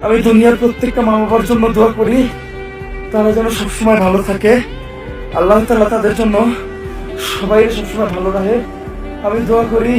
আমি দুনিয়ার প্রত্যেকটা মা বাবার জন্য দোয়া করি, তারা যেন সবসময় ভালো থাকে। আল্লাহ তাআলা তাদের জন্য সবাই সবসময় ভালো রাখে, আমি দোয়া করি।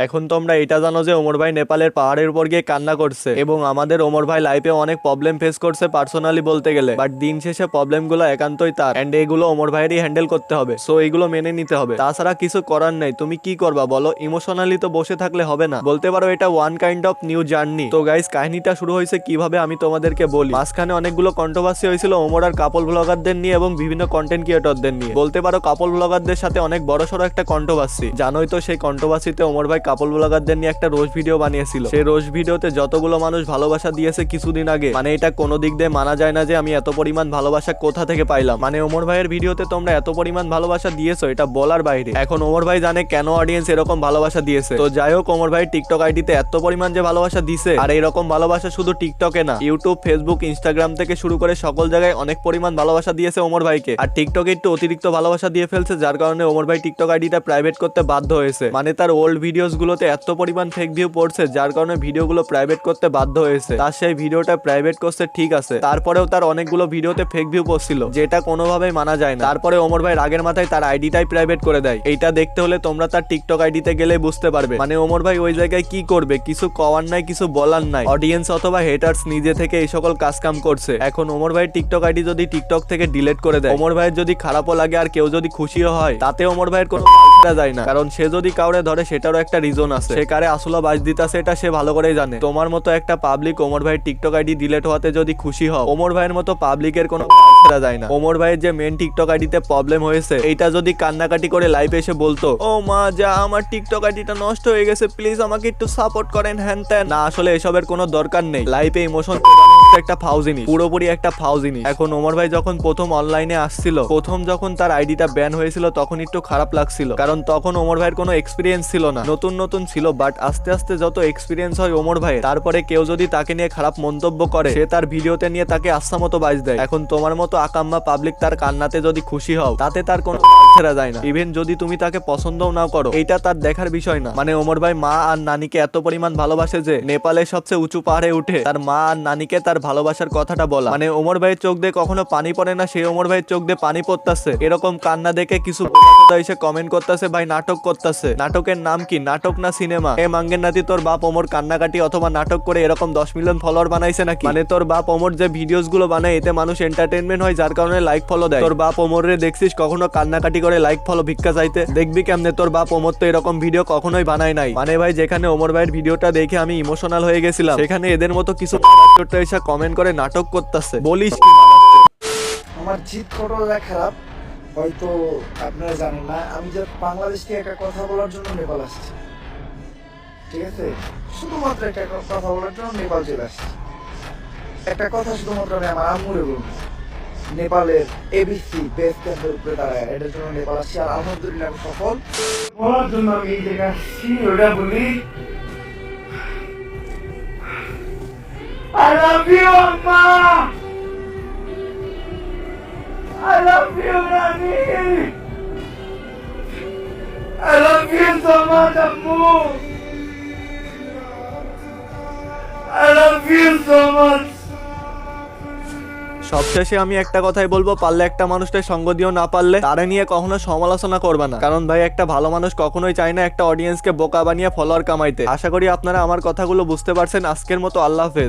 এখন তোমরা এটা জানো যে ওমর ভাই নেপালের পাহাড়ের উপর গিয়ে কান্না করছে এবং আমাদের ওমর ভাই লাইফে অনেক প্রবলেম ফেস করছে পার্সোনালি বলতে গেলে, বাট দিন শেষে প্রবলেমগুলো একান্তই তার এন্ড এগুলো ওমর ভাইয়েরই হ্যান্ডেল করতে হবে। সো এগুলো মেনে নিতে হবে, তাছাড়া কিছু করার নেই। তুমি কি করবা বলো? ইমোশনালি তো বসে থাকলে হবে না, বলতে পারো এটা one kind of new journey. তো গাইস, কাহিনীটা শুরু হয়েছে কিভাবে আমি তোমাদেরকে বলি। মাঝখানে অনেকগুলো কন্ট্রোভার্সি হয়েছিল ওমর আর কাপল ব্লগারদের নিয়ে এবং বিভিন্ন কন্টেন্ট ক্রিয়েটরদের নিয়ে। বলতে পারো কাপল ব্লগারদের সাথে অনেক বড়সড় একটা কন্ট্রোভার্সি। জানোই তো সেই কন্ট্রোভার্সিতে ওমর ভাই কাপল ব্লগারদের নিয়ে একটা রোস্ট ভিডিও বানিয়েছিল। সেই রোস্ট ভিডিওতে যতগুলো মানুষ ভালোবাসা দিয়েছে কিছুদিন আগে, মানে এটা কোনো দিক দিয়ে মানা যায় না যে আমি এত পরিমাণ ভালোবাসা কোথা থেকে পাইলাম। মানে ওমর ভাইয়ের ভিডিওতে তোমরা এত পরিমাণ ভালোবাসা দিয়েছো, এটা বলার বাইরে। এখন ওমর ভাই জানে কেন অডিয়েন্স এরকম ভালোবাসা দিয়েছে। তো যাই হোক, ওমর ভাই টিকটক আইডিতে এত পরিমাণ যে ভালোবাসা দিছে, আর এরকম ভালোবাসা শুধু টিকটকে না, ইউটিউব, ফেসবুক, ইনস্টাগ্রাম থেকে শুরু করে সকল জায়গায় অনেক পরিমাণ ভালোবাসা দিয়েছে ওমর ভাইকে। আর টিকটকে একটু অতিরিক্ত ভালোবাসা দিয়ে ফেলছে, যার কারণে ওমর ভাই টিকটক আইডিটা প্রাইভেট করতে বাধ্য হয়েছে। মানে তার ওল্ড ভিডিওস গুলোতে এত পরিমাণ ফেক ভিউ পড়ছে, যার কারণে ভিডিওগুলো প্রাইভেট করতে বাধ্য হয়েছে। তার সেই ভিডিওটা প্রাইভেট করছে ঠিক আছে, তারপরেও তার অনেকগুলো ভিডিওতে ফেক ভিউ পড়ছিল, যেটা কোনোভাবেই মানা যায় না। তারপরে ওমর ভাই রাগের মাথায় তার আইডিটাই প্রাইভেট করে দেয়। এইটা দেখতে হলে তোমরা তার টিকটক আইডিতে গেলে বুঝতে পারবে। মানে ওমর ভাই ওই জায়গায় কি করবে, কিছু কওয়ার নাই, কিছু বলার নাই। অডিয়েন্স অথবা হেটার্স নিজে থেকে এই সকল কাজ কাম করছে। এখন ওমর ভাই টিকটক আইডি যদি টিকটক থেকে ডিলিট করে দেয়, ওমর ভাইয়ের যদি খারাপও লাগে আর কেউ যদি খুশিও হয়, তাতে ওমর ভাইয়ের কোনো যায় না। কারণ সে যদি কাউরে ধরে সেটারও একটা রিজন আছে, সে কারে আসলে বাজ দিতাছে এটা সে ভালো করেই জানে। তোমার মতো একটা পাবলিক ওমর ভাই টিকটক আইডি ডিলিট হওয়াতে যদি খুশি হও, ওমর ভাইয়ের মতো পাবলিকের কোনো ছেড়া যায় না। ওমর ভাইয়ের যে মেন টিকটক আইডিতে প্রবলেম হয়েছে, এইটা যদি কান্নাকাটি করে লাইভে এসে বলতো, ও মা যা আমার টিকটক আইডিটা নষ্ট হয়ে গেছে, প্লিজ আমাকে একটু সাপোর্ট করেন, হ্যান ত্যান, না আসলে এসবের কোনো দরকার নেই। লাইভে ইমোশন একটা ফাউ জিনিস, পুরোপুরি একটা ফাউ জিনিস। এখন ওমর ভাই যখন প্রথম অনলাইনে আসছিল, প্রথম যখন তার আইডিটা ব্যান হয়েছিল, তখন একটু খারাপ লাগছিল, কারণ তখন ওমর ভাইয়ের কোনো এক্সপিরিয়েন্স ছিল না, নতুন নতুন ছিল। বাট আস্তে আস্তে যত এক্সপিরিয়েন্স হয় ওমর ভাইয়ের, তারপরে কেউ যদি তাকে নিয়ে খারাপ মন্তব্য করে, সে তার ভিডিওতে নিয়ে তাকে আচ্ছা মতো বাজ দেয়। এখন তোমার মতো আকাম্মা পাবলিক তার কান্নাতে যদি খুশি হও, তাতে তার কোনো ছেড়া যায় না। ইভেন যদি তুমি তাকে পছন্দও নাও করো, এইটা তার দেখার বিষয় না। মানে ওমর ভাই মা আর নানিকে এত পরিমাণ ভালোবাসে যে নেপালের সবচেয়ে উঁচু পাহাড়ে উঠে তার মা আর নানিকে তার ভালোবাসার কথাটা বলা। মানে ওমর ভাইয়ের চোখ দিয়ে কখনো পানি পড়ে না, সেই ওমর ভাইয়ের চোখ দিয়ে পানি পড়তেছে। এরকম কান্না দেখে কিছু এসে কমেন্ট করতেছে, ভাই নাটক করতেছে। নাটকের নাম কি? নাটক না সিনেমা? এ মাঙ্গের নাতি, তোর বাপ ওমর কান্নাকাটি অথবা নাটক করে এরকম 10 মিলিয়ন ফলোয়ার বানাইছে নাকি? মানে তোর বাপ ওমর যে ভিডিওস গুলো বানায়, এতে মানুষ এন্টারটেনমেন্ট হয়, যার কারণে লাইক ফলো দেয়। তোর বাপ ওমর রে দেখছিস কখনো কান্নাকাটি করে লাইক ফলো ভিক্ষা চাইতে? দেখবি কেমনে? তোর বাপ ওমর তো এরকম ভিডিও কখনোই বানায় নাই। মানে ভাই, যেখানে ওমর ভাইয়ের ভিডিওটা দেখে আমি ইমোশনাল হয়ে গেছিলাম, সেখানে এদের মতো কিছু এসে কমেন্ট করে নাটক করতেছে। বলিস কি? আমার জিত কতটা খারাপ হয়তো আপনারা জানেন না। আমি যে বাংলাদেশ থেকে একটা কথা বলার জন্য নেপাল আসছি, ঠিক আছে? শুধুমাত্র একটা কথা বলার জন্য নেপাল চলে আসছি। একটা কথা শুধুমাত্র আমি আমার আম্মুরে বলবো, নেপালের এবিসি বেস ক্যাম্পের উপরে দাঁড়ায়, এটার জন্য নেপাল আসছি। আর আলহামদুলিল্লাহ আমি সফল বলার জন্য আমি এই জায়গায় আসছি। ওটা বলি, I love you, Amma! I love you, Nani! I love you so much, Ammu! I love you so much! সবশেষে আমি একটা কথাই বলবো, পারলে একটা মানুষটাই সঙ্গ দিও, না পারলে তারে নিয়ে কখনো সমালোচনা করবে না। কারণ ভাই, একটা ভালো মানুষ কখনোই চায় না একটা অডিয়েন্সকে বোকা বানিয়ে ফলোয়ার কামাইতে। আশা করি আপনারা আমার কথাগুলো বুঝতে পারছেন। আজকের মতো আল্লাহ হাফেজ।